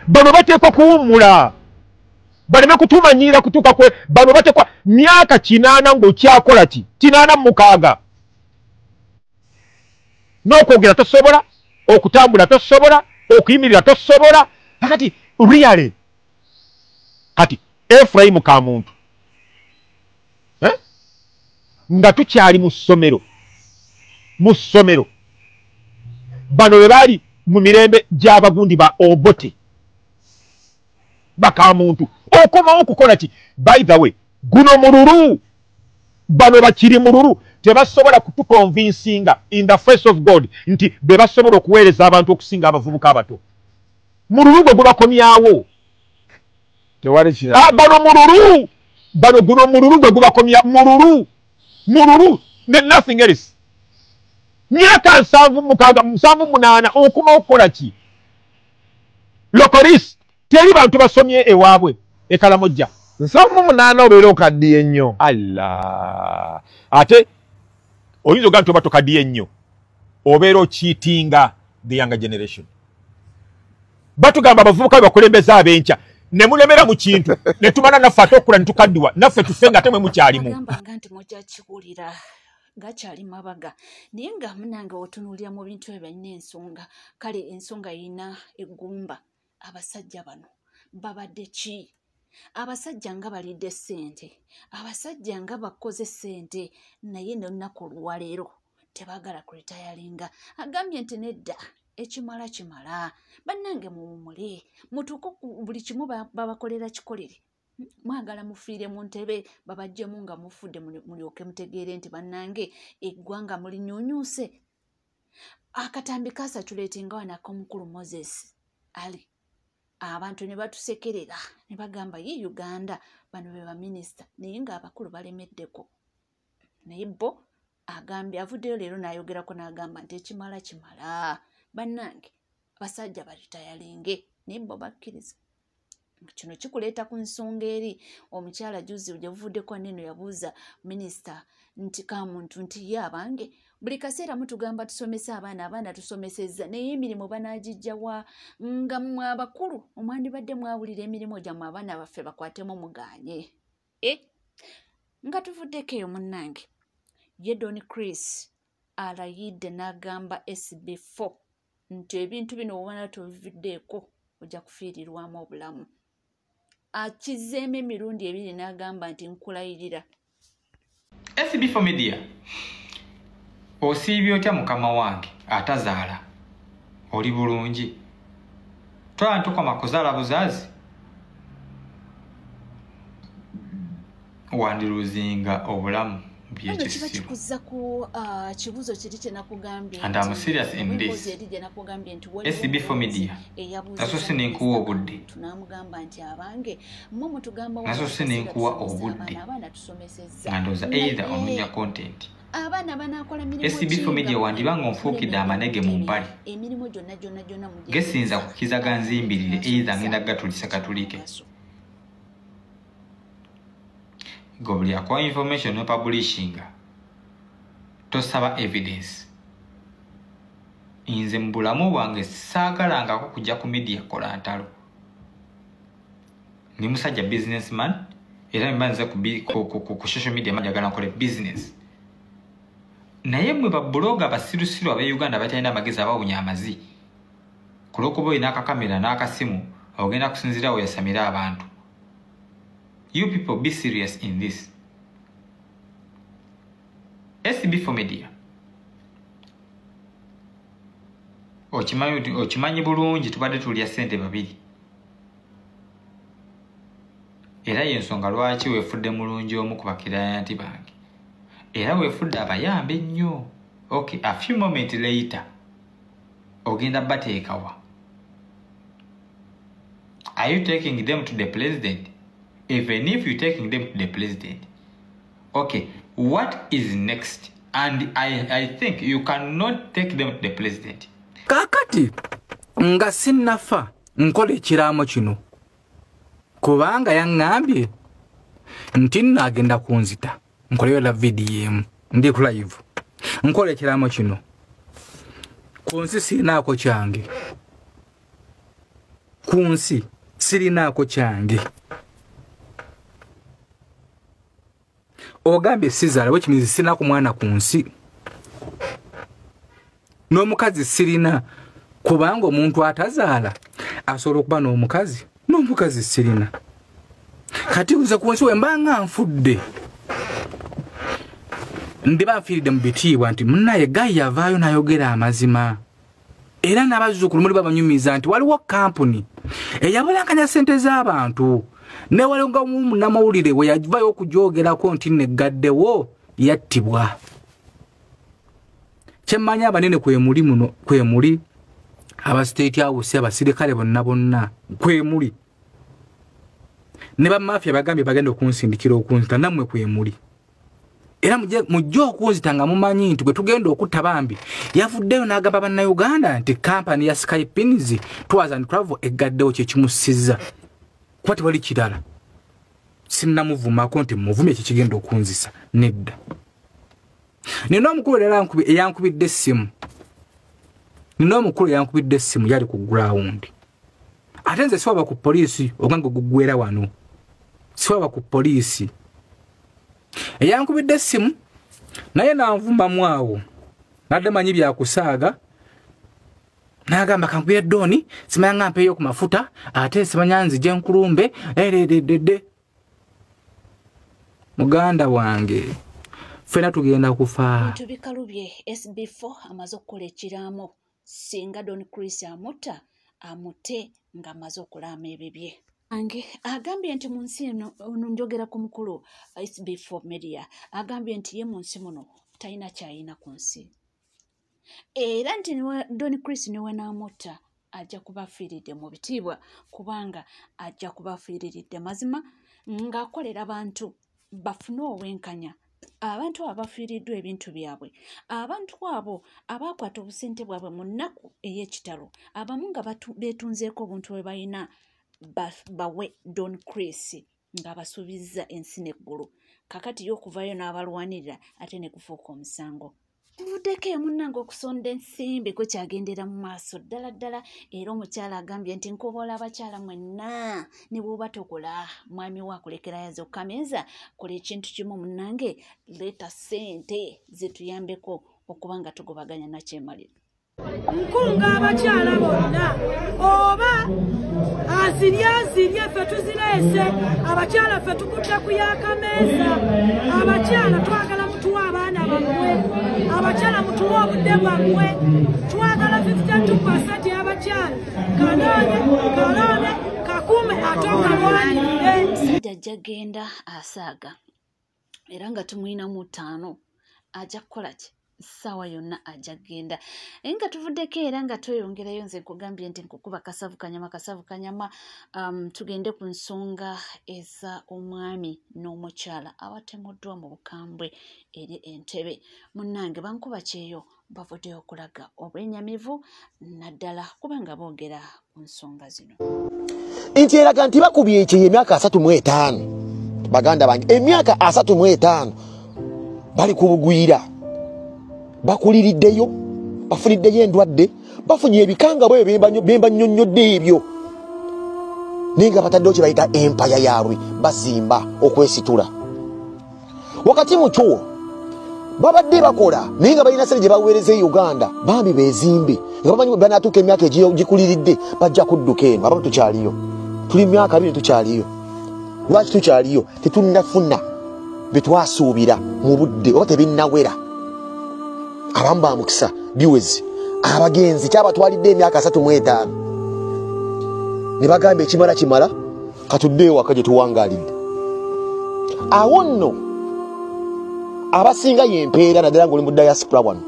bano bateekwa kuwummula baleme kutumanyira kutuuka kwe bano bateekwa myaka 8 ng'okyakola ki 86 n'okwogera tosobola okutambula tosobola okuyimirira tosobola kati really kati Ephraim Kamuntu nga tukyali mu ssomero bano bwe baali mu mirembe gy'abagundi ba Obote Bakamuntu okomawo okukola ki by the way guno mululu bano bakiri mululu tebasobola kutukonvinsinga in the face of God nti be basobola okuweereza abantu okusinga abavubuka abato mululu gwe gubakomyawo tewali kira bano mululu bano guno mululu gwe gubakomya mululu nothing else myaka 7-8 okuma okukola ki lokolis teri bantu basomye ewaabwe ekalamojja 7-8 obeera okaddiye nnyo Allah ate oyinza ogaa nti oba tokaddiye nnyo obeera okiitinga the younger generation batugamba abavubuka be bakulembeza ab'enkya ne mulemera mu kintu ne tumala naffe ate okula ne tukaddiwa naffe tufe nga ate mwe mukyalimu agambanga nti mujja kiwulira gakyali mabaga naye nga munange otunuulira mu bintu ebyo balina ensonga kale ensonga yina eggumba abasajja bano babadde ki abasajja nga balidde ssente abasajja nga bakoze ssente naye n'olunaku olwaleero tebaagala kuritayalinga agambye nti nedda ekimala kimala bannange muwummule mutuuke buli kimu babakolera kikolere mwagala mufiire mu ntebe babajjemu nga mufudde mulyoke mutegeere nti bannange eggwanga mulinyuunyuuse akatambi kaasatuleetinga wanako omukulu Moses Ali abantu ne batusekerera ne bagamba ye Uganda bano be baminisita naye ng'abakulu balemeddeko naye bo agambye avuddeyo leero n'ayogerako n'agamba nti ekimala kimala bannange basajja balitayalinge naye bo bakkiriza kino kikuleeta ku nsonga eri omukyala juzi gye buvuddeko neno yabuuza minisita nti Kamuntu nti ye abange buli kaseera mutugamba tusomese abaana tusomesezza naye emirimu banaagijjawa nga mmwe abakulu omwandibadde mwawulira emirimu gyammwe abaana baffe bakwatemu muganye nga tuvuddeko eyo munnange ye Don Chris alayidde n'agamba SB4 nti ebintu bino obubana tubivuddeeko ojja kufiirirwamu obulamu akizeemu emirundi 2 n'agamba nti nkulayirira SB4 Media osiibye otya mukama wange atazaala oli bulungi twala ntukoma kuzaala buzaazi wandiruzinga obulamu byekisibo kibuzo kiri kye nakugambye and I'm serious in this SB4 Media naso sinenkuwa obudde tunamugamba nti abange mmwe mutugamba naso sinenkuwa obudde nga ndowooza either ononya content abana banakola SB4 Media wandibanga onfuukidde amanege mu mpale emirimu gyonna gesinza kukizaga nzimbirire either ngenda gatulisa katulike gobuli akwa information no publishing tosaba evidence inze mbulamu bwange saagalangako kujja ku media kola ntalo ni musajja businessman era mbanza ku social media majagala nkole business naye mwe babloga basirusiru abe Uganda batalina amagezi abawunya amazi kulokuba olina akakamera n'akasimu ogenda kusinzira we yasamira abantu. You people be serious in this. SB4 Media okimanyi bulungi tubadde tulya ssente babiri era yensonga lwaki weefudde mulungi omu ku bakirayanti bange era weefudde abayambe nnyo. Okay, a few moments later ogenda bateekawa. Are you taking them to the president? Even if you're taking them to the president, okay, what is next? And I think you cannot take them to the president. Kakati nga sinnafa nkola ekiraamo kino kubanga yaŋŋambye nti nagenda kunzita nkoleyo la video ndi ku live nkola ekiraamo kino ku nsi sinaako kyange ku nsi sirinaako kyange. Ogambye sizaala wekimizi sirinaako mwana ku nsi. N'omukazi sirina kubanga omuntu atazaala asobola okuba n'omukazi sirina. Kati nze ku nsi wembanga nfudde ndiba nfiiridde mu bitiibwa nti munnaye Gayi yavaayo n'ayogera amazima. Era n'abazzukulu muli babanyumiza nti waliwo kampuni eyabulankanya ssente z'abantu ne waliwo munnamawulire we yavayo okujoogerako nti neggaddewo yattibwa. Kyemmanyi abanene kwe muli aba state house abasirikale bonna kwe muli ne bamafia bagambye bagenda okunsindikira okunzita namwe kwe muli. Era mujjo okunzita nga mumanyi nti gwe tugenda okutta bambi yavuddeyo n'agamba bannayuganda nti kampani ya Skypins Tours and Travel eggaddewo kye kimusizza. Kuba tewali kirala. Sinnamuvumako nti muvumye kye kigenda okunzisa nedda. Nina omukulu era eyankubidde essimu. Yali ku ground. Ate nze siwaba ku poliisi oganga guggwera wano. Siwaba ku poliisi. Eyankubidde essimu naye nanvumamu awo. Nadde manyi byakusaaga. N'agamba kankubye Doni simanya nga mpeeyo ku mafuta ate simanya nzije nkulumbe erededede. Muganda wange fena tugenda kufa. Tubikalubye SB4 amaze okukola ekiraamo singa Don Chris amutta amute nga amaze okulama ebibye. Ange agambye nti mu nsi eno njogera ku mukulu SB4 media agambye nti ye mu nsi muno talina kyayina ku nsi. Era nti Don Chris niwe n'amutta ajja kubafiiridde mu bitiibwa kubanga ajja kubafiiriridde mazima ng'akolera abantu bafune obwenkanya. Abantu abafiiriddwa ebintu byabwe, abantu abo abakwata obusente bwabwe mu nnaku ey'ekitalo, abamu nga beetunzeeko obuntu bwe balina bawe Don Chris nga basuubizza ensi n'eggulu. Kakati y'okuvayo n'abalwanirira ate ne kufuuka omusango. Tuvuddeko emunnange okusonda ensimbi kwe kyagendera mu maaso ddala era omukyala agambye nti nkoboola abakyala mwenna ne bw'oba tokola mwami wa kulekerayo zokkameza kola ekintu kimu munnange leeta ssente zituyambeko okuba nga tugobaganya nakyemalira. Nkunga abakyala bonna oba azirye ffe tuzireese abakyala ffe tukutta kuyaka meeza abakyala twagala mutuwa abaana bammwe abakyala mutuwa obudde bwammwe twagala 52% y'abakyala kanoone kakume ate okalwanirire. Jajja genda asaaga era nga tumuyinamu 5 ajja kukola ki sawa yonna ajja genda. Nga tuvuddeko era nga tweyongerayo nze nkugambye nti nkukuba kasavu kanyama tugende ku nsonga eza omwami n'omukyala abatemuddwa mu bukambwe eri Entebbe. Munnange bankuba kyeyo bavuddeyo okulaga obwenyamivu naddala kubanga boogera ku nsonga zino. Nti eraga nti bakubye ekyeyo emyaka 35 baganda bange emyaka 35 bali kubugwira bakuliriddeyo bafuniddeyo endwadde bafunye ebikanga bwe bemba nnyonnyodde ebyo naye nga bataddeho kye bayita empaya yaabwe bazimba okwesitula. Wakati mu kyo babadde bakola naye nga balina sente gye baweereza e Uganda bambi beezimbe nga bamanyi banaatuuka emyaka egikuliridde bajja kudduka eno abamu tukyaliyo tuli myaka 2 tukyaliyo. Lwaki tukyaliyo? Tetunnafuna bye twasuubira mu budde oba tebinnawera. Abamu ba mukisa viewers abagenzi kyabatwalidde emyaka 35 ne bagamba ekimala katuddeewo waka gye tuwangaalidde. Awo nno abasinga yempeera naddala ng'oli mu diaspora wano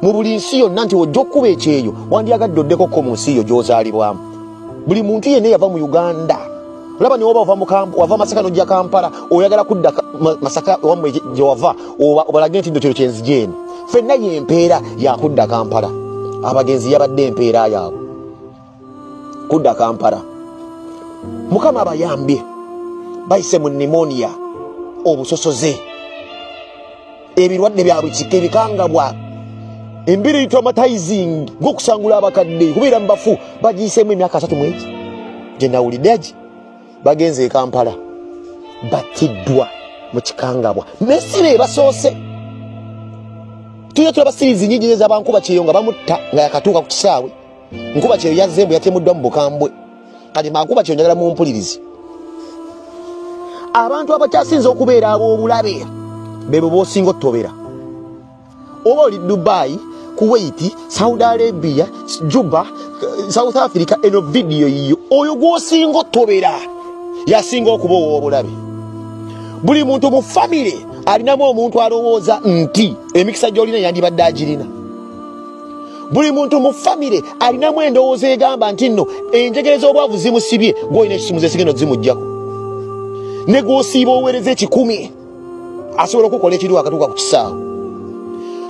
mu buli nsi yonna nti ojja okkuba ekyeyo wandyagadde oddekoko mu nsi yo gy'ozaalibwamu. Buli muntu yenna yava mu Uganda. Olaba ne woba wava Masaka n'ojja Kampala oyagala kudda Masaka wammwe gye wava obalage nti nno kyenzije eno. Fenna yempeera yakudda Kampala. Abagenzi yabadde empeera yaabwe kudda Kampala. Mukama abayambye bayise mu pneumonia obusosoze ebirwadde byabwe kika ebikangabwa embiri traumatizing ng'okusangula abakadde kubeera mu bafu bagiyiseemu emyaka 3 mwezi gye nawulidde agi bagenze e Kampala battiddwa mu kikangabwa Messi basoose tuye tulaba sirizi nyingi ez'abankuba Kyeyo nga bamutta nga yakatuuka ku kisaawe Nkuba Kyeyo yazze yatemuddwa mu Bukambwe kati Mankuba Kyeyo njagala mumpulirize abantu abakyasinza okubeera ab'obulabe bebo b'osinga ottobera oba oli Dubai Kuwait Saudi Arabia Juba South Africa eno video yiyo oyo gwosinga ottobera yasinga okuba obulabe buli muntu mu family alinamu omuntu alowooza nti emikisa gy'olina yandibadde agirina buli muntu mu family alinamu endowooza egamba nti nno enjegere z'obwavu zimusibye gw'olina ekisumuze sigeno zimuggyako ne gw'osiiba oweereza 1,000 asobola okukola ekiri wakatuuka ku kisaawe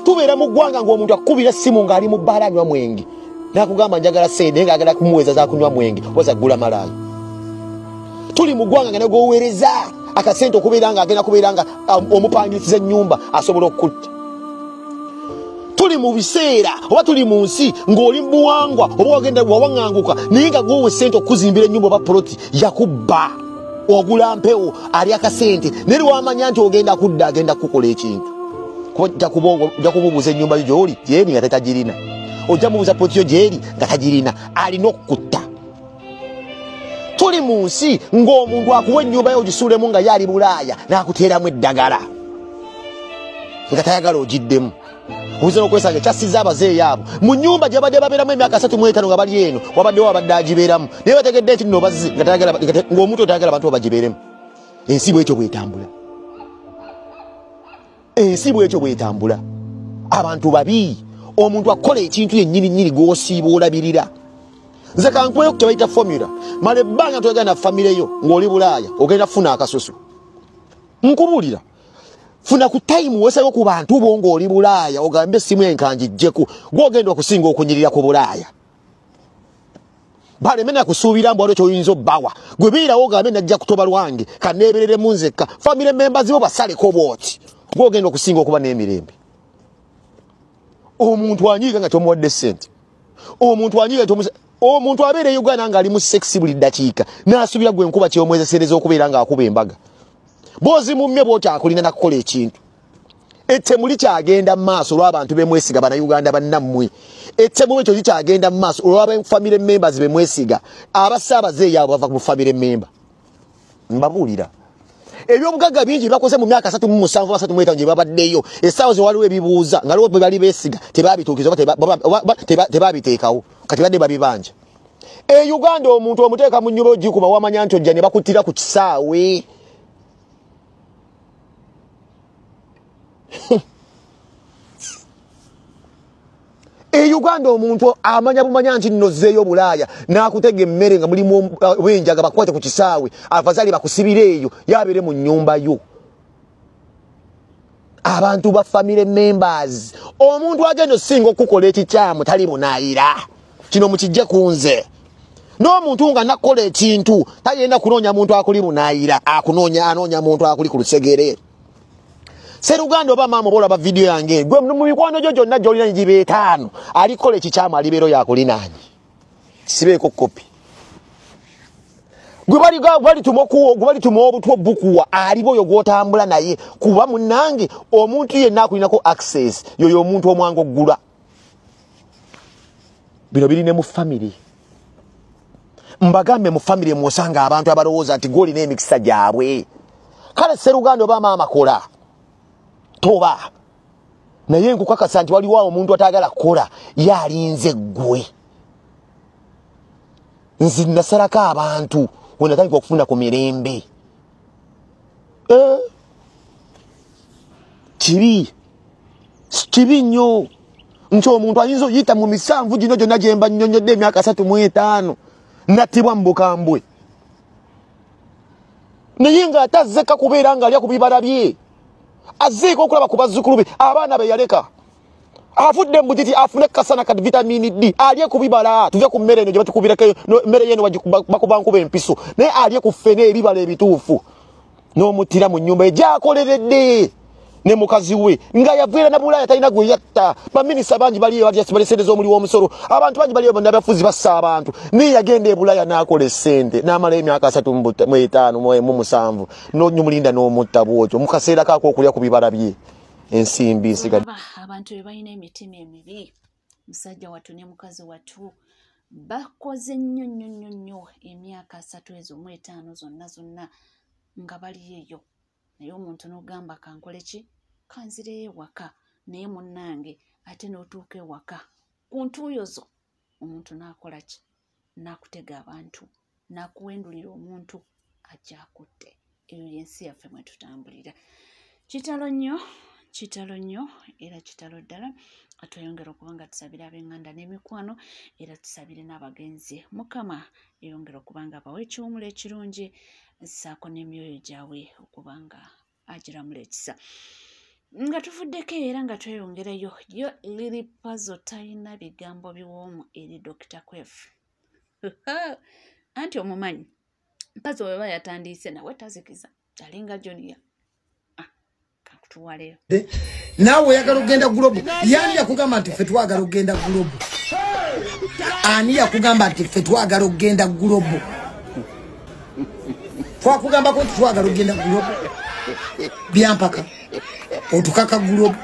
tubeera mu ggwanga ng'omuntu akukubira essimu ng'ali mu bbaala anywa mwenge n'akugamba njagala sente ng'agala kumuweeza z'akunywa mwenge oba zaggula malaayi tuli mu ggwanga nga ne gw'oweereza akasente okubeera nga agenda kubeera nga omupangisiza ennyumba asobola okutta tuli mu biseera oba tuli mu nsi ng'oli mu buwangwa oba wagenda wawaŋŋanguka naye nga gwowe sente okuzimbira ennyumba oba poloti yakubba ogula mpewo ali akasente naye wamanya nti ogenda kudda agenda kukola ekintu ojja kubuubuza ennyumba yo gy'oli gyeri nga tetagirina ojja mubuuza poloti yo gyeri nga tagirina alina okukutta tuli mu nsi ng'omuntu akuwa ennyumba yo ogisuulemu nga yali Bulaaya n'akuteeramu eddagala nga tayagala ogiddemu obuze n'okwesanga kyasiza abazeeyi abo mu nnyumba gye badde babeeramu emyaka 35 nga bali eno wabaddewo abadde agibeeramu naye bategedde nti nno bazzi ng'omuntu otayagala abantu bagibeeremu ensi bwekyo bwetambula ensi bwekyo bwetambula abantu babi omuntu akola ekintu yennyini gw'osiiba olabirira nze kankuweyo ku kye bayita formula mala ebbanga toyagala na famire yo ng'oli Bulaaya ogenda kufuna akasusu nkubuulira funa ku time weeseko ku bantu bo ng'oli Bulaaya ogambe essimu enkanjijjeku gw'ogenda okusinga okunyirira ku Bulaaya baleme nakusuubira mbu waliwo kyoyinza obbawa gwe biirawo ogambe najja kutoba lwange kaneebereremu nzekka famire members bo basaleko bwoti gw'ogenda okusinga okuba n'emirembe omuntu anyiiga nga tomuwadde ssente omuntu anyiiga omuntu abeera e Uganda ng'ali mu sexi buli ddakiika n'asubira gwe Nkuba Kyeyo omwezesereza okubeera ng'akuba embaga boozi mumme bw'oti akulina nakukola ekintu ettemu likyagenda mu maaso olw'abantu bemwesiga bannayuganda bannammwe ettemu ekyo likyagenda mu maaso olw'abafamire members bemwesiga abasaabazeeyi abo bava mu famire member mbabuulira ebyobugagga bingi bakoze mu myaka 37 35 gye babaddeyo essaawa ze waliwo ebibuuza nga lwo bali beesiga tebabituukiza oba tebabiteekawo kati badde babibanja e Uganda omuntu omuteeka mu nnyumba ogikuba wamanya nti ojja ne bakuttira ku kisaawe e Uganda omuntu amanya bumanya nti nno zzeeyo Bulaaya n'akutega emmere nga mulimu wenjaga bakwate ku kisaawe afazali bakusibire eyo yabeere mu nnyumba yo abantu ba family members omuntu agenda osinga okukola ekikyamu tali bunaayira kino mukijje kunze n'omuntu nga nakola ekintu tayenda kunoonya muntu akuli bunaayira anoonya muntu akuli ku lusegere Seruganda oba maama bola ba video yange gwe mu mikwano gyo gyonna gy'olina gibe 5 alikola ekikyamu alibeero yakulinaanyi sibeeko kopi gwe bali tumo obutwo bukuwa alibo oyo gwotambula naye kuba munnange omuntu yenna akulinako access yoyo omuntu omwango oggula bino biri ne mu family mbagambe mu family mwosanga abantu abalowooza nti gwolina emikisa gyabwe kale Seruganda oba maama kola toba naye nkukakasa nti waliwo omuntu atagala kukola yalinze gwe nzi nasalako abantu wenatandika okufuna ku mirembe kibi nnyo nti omuntu ayinza oyita mu 7 gino gyonna gyemba nnyonnyodde emyaka 35 nattibwa mu Bukambwe naye nga atazzeka kubeera ng'alya ku bibala bye azeeko okulaba ku bazzukulu be abaana be yaleka afudde mbutiti afune kasana kati vitamini D alye ku bibala tuve ku mmere eno gye batukubirako mmere yeno bakuba nkuba empiso naye alye ku ffene ebibala ebituufu n'omuttira mu nnyumba gyakoleredde ne mukazi we nga yavuira na bulaya talina gwe yatta baminisa bangi baliyo bali sente z'omuli w'omusolo abantu bangi baliyo bonna bafuzi bassa abantu ni yagenda e bulaya n'akola essente n'amala emyaka 35 mu 7 n'onyumulinda n'omutta bwotyo mu kaseera kaako okulya ku bibala bye ensimbi nsigadde abantu bebalina emitima emibi musajja wattu ne mukazi wattu bakoze nnyo emyaka 3 ezo mu 5 zonna nga bali eyo naye omuntu n'ogamba kankole ki kanzireyo ewaka naye munnange ate n'otuuka ewaka ku ntuuyo zo omuntu n'akola ki n'akutega abantu n'akuwendulira omuntu ajja akutte eyo yensi yaffe mwe tutambulira kitalo nnyo era kitalo ddala atweyongera okuba nga tusabira ab'enganda n'emikwano era tusabire n'abagenzi mukama eyongera okuba nga bawa ekiwumulo ekirungi ssaako n'emyoyo gyabwe okuba nga agiramula ekisa nga tuvuddeko era nga tweyongerayo yo Lily Puzzle talina bigambo biwoomu eri Dr. Kwefu anti omumanyi Puzzle weba yatandiise nawe tazikiza alinga Junior kakutuwa leero nawe oyagala okugenda gulobo yani yakugamba nti ffe twagala okugenda gulobo ani yakugamba nti ffe twagala okugenda gulobo twakugamba ko twagala okugenda gulobo byampaka otukaka gulobo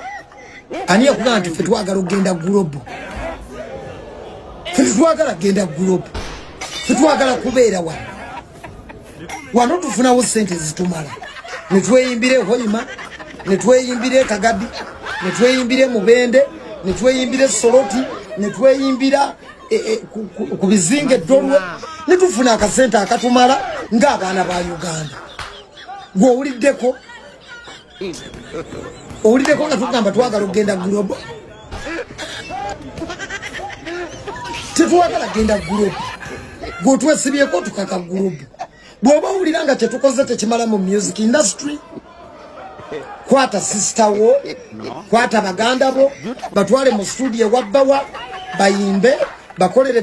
ani yakugamba nti ffe twagala okugenda gulobo ffe twagala kugenda gulobo ffe twagala kubeera wano tufunawo sente zitumala netweyimbire Hoima netweyimbire Kagabi netweyimbire Mubende netweyimbire Soroti netweyimbira ku bizinge Dolwe netufuna akasente akatumala ng'abaana ba Uganda gwe owuliddeko nga tugamba twagala okugenda gulobo tetwagala kugenda gulobo gwe twesibyeko tukaka gulobo bw'oba owulira nga kyetukoze tekimala mu music industry kwata sister wo kwata baganda bo batwale mu studio wabbawa bayimbe bakolere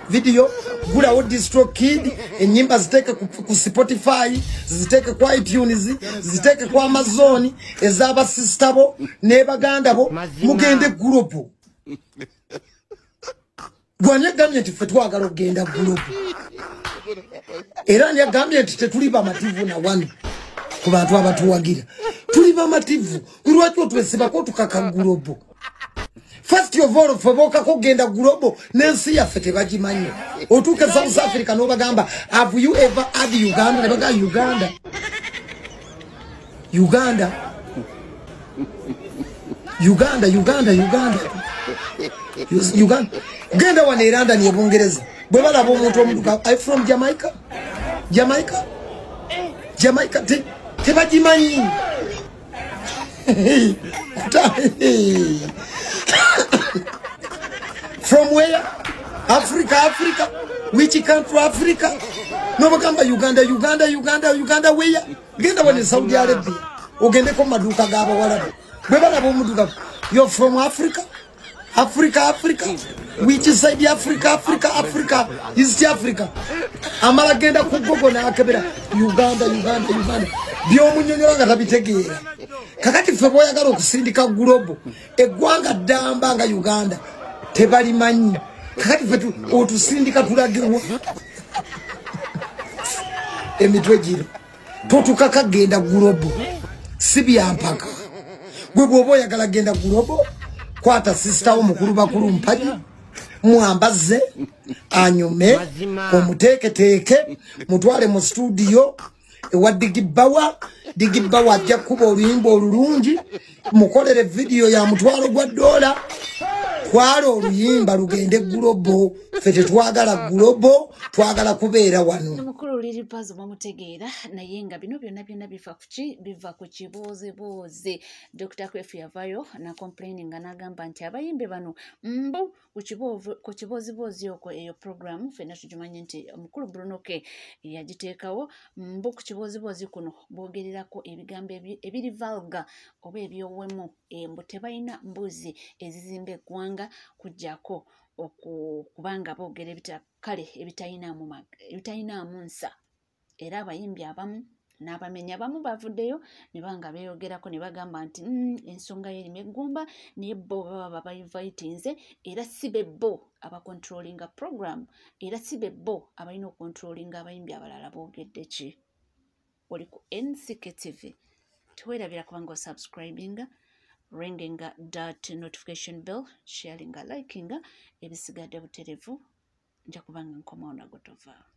video gulawo Distro Kid enyimba ziteke ku Spotify ziteke kwa iTunes ziteke kwa Amazon ezaba sister bo ne baganda bo mugende gulobo gwanye gamye tife twagala okugenda gulobo era nyagambye nti tetuli bamativu na wanu ku bantu abatuwagira tuli bamativu lwaki otwesibako tukaka gulobo first of all foboka kugenda gulobo nensi yaffe tebagimanyi otuuke South Africa n'obagamba have you ever had Uganda ne baga Uganda genda wana Iranda ni Bungereza bwe balaba omuntu omuduka I from Jamaica tebagimanyi from where Africa which country Africa no bagamba Uganda where genda wana Saudi Arabia ogendeko maduka gaba walabe bwe balaba omuduka you're from Africa which side Africa East Africa amala genda ku Google na akebera Uganda byomunyonyola nga tabitegeera kakati ffe boyagala okusindika gulobo eggwanga ddamba nga Uganda tebalimanyi kakati ffe otusindika tulagewa emitwe giro totukaka genda gulobo si byampaka gwe bw'oba oyagala genda gulobo kwata sister omukulu bakulu mpaji muambaze anyume omuteeketeke mutwale mu studio ewa Digibawa ajja kuba oluyimba olulungi mukolere video ya mutwalo gwa $1 twala oluyimba lugende gulobo ffe tetwagala gulobo twagala kubeera wano mukulu Lily Puzzle bamutegeera naye nga bino byonna biva ku kiboozebooze Dr. Kwefu yavayo na complaining n'agamba nti abayimbe bano mbu ku kiboozeboozi okwo eyo program ffenna tugimanye nti omukulu Bruno K yagiteekawo mbu ku kiboozeboozi kuno boogererako ebigambo ebiri vulgar oba ebyowemu mbu tebalina mbuzi ezizimba eggwanga kujjako okubanga boogera ebitalinamu nsa era abayimbi abamu n'abamenyi abamu bavuddeyo ne banga beeyogerako ne bagamba nti ensonga y'erimu eggumba naye bo baba bainvitinze era si be bo abacontrollinga program era si be bo abalina okontrolinga abayimbi abalala boogedde ki oli ku NCK TV teweerabira kubanga osubscribinga ringinga that notification bell sharinga likinga ebisigadde buterevu nja kubanga nkomawo nago tovaawo